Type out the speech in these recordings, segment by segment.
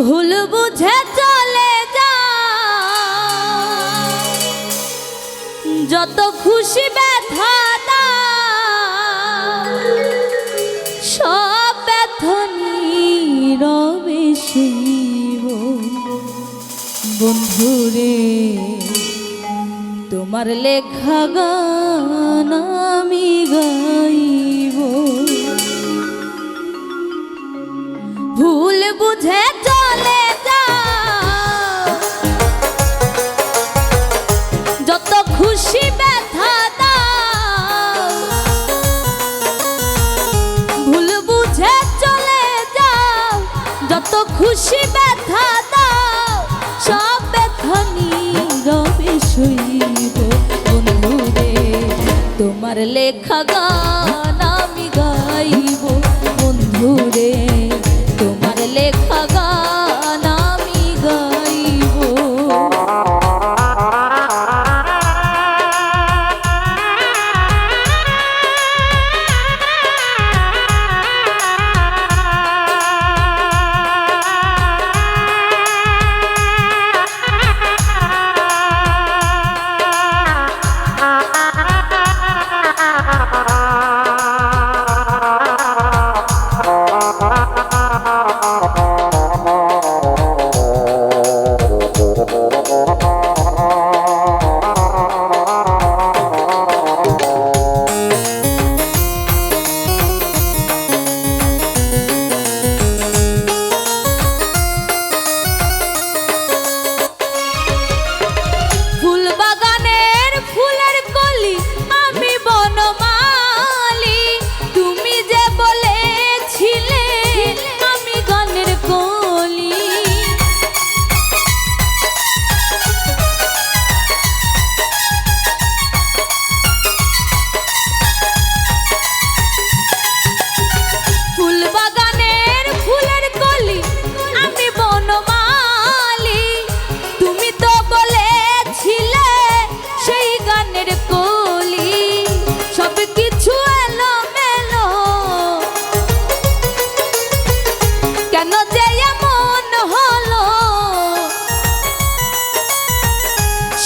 ভুল বুঝে চলে যা, যত খুশি ব্যথা দাও, সব ব্যথা নীরবে সইব। বন্ধুরে তোমার লেখা গান আমি গাইব। ভুল বুঝে চলে যাও, যত খুশি ব্যথা দাও। ভুল বুঝে চলে যাও, যত খুশি ব্যথা দাও, সব ব্যথা নীরবে সইব। বন্ধুরে তোমার লেখা গান আমি গাইব। বন্ধুরে তোমার লেখা গান আমি গাইব।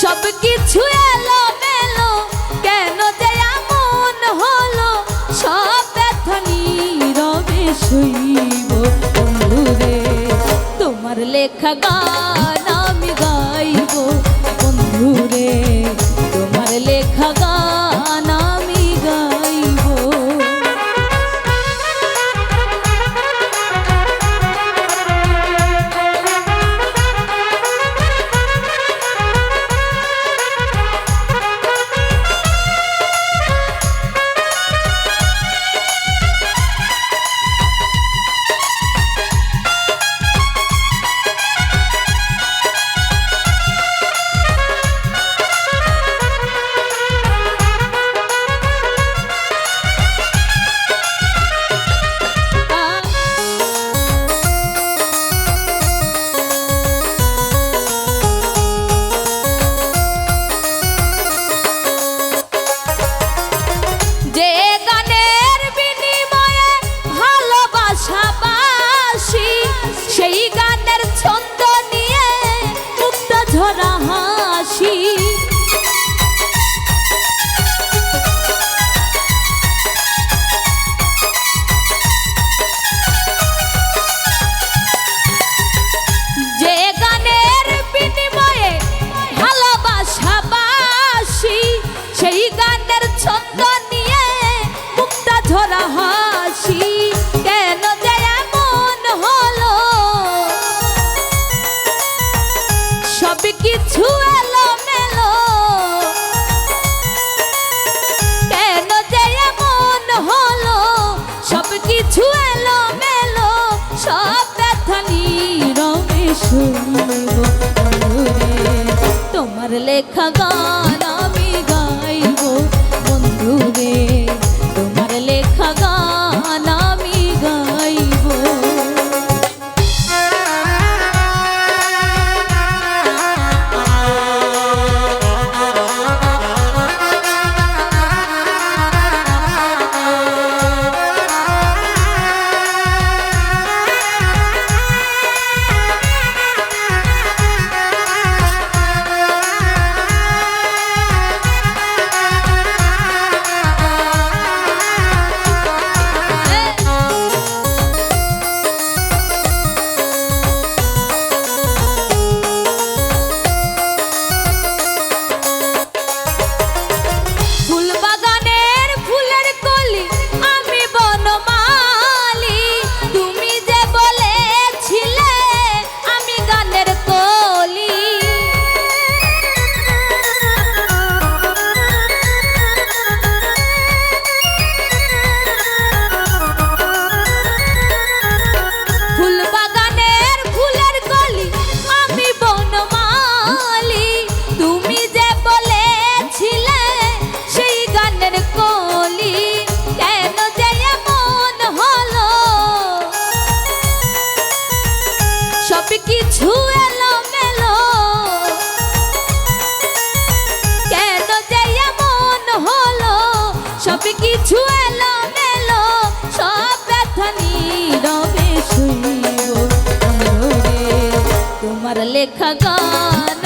সব কিছু এলোমেলো, কেন যে এমন হলো? সব ব্যথা নীরবে সইব। বন্ধুরে তোমার লেখা গান আমি গাইব। বন্ধুরে তোমার লেখা গান আমি গাইব। কিছু এলোমেলো, কেন যে এমন হলো? সব কিছু এলোমেলো, সব ব্যথা নীরবে সইব। তোমার লেখা গান আমি গাইব। বন্ধুরে তোমার লেখা গান আমি গাইব। কিছু এলো মেলো সব ব্যথা নীরবে শুইব বন্ধুরে তোমার লেখা গান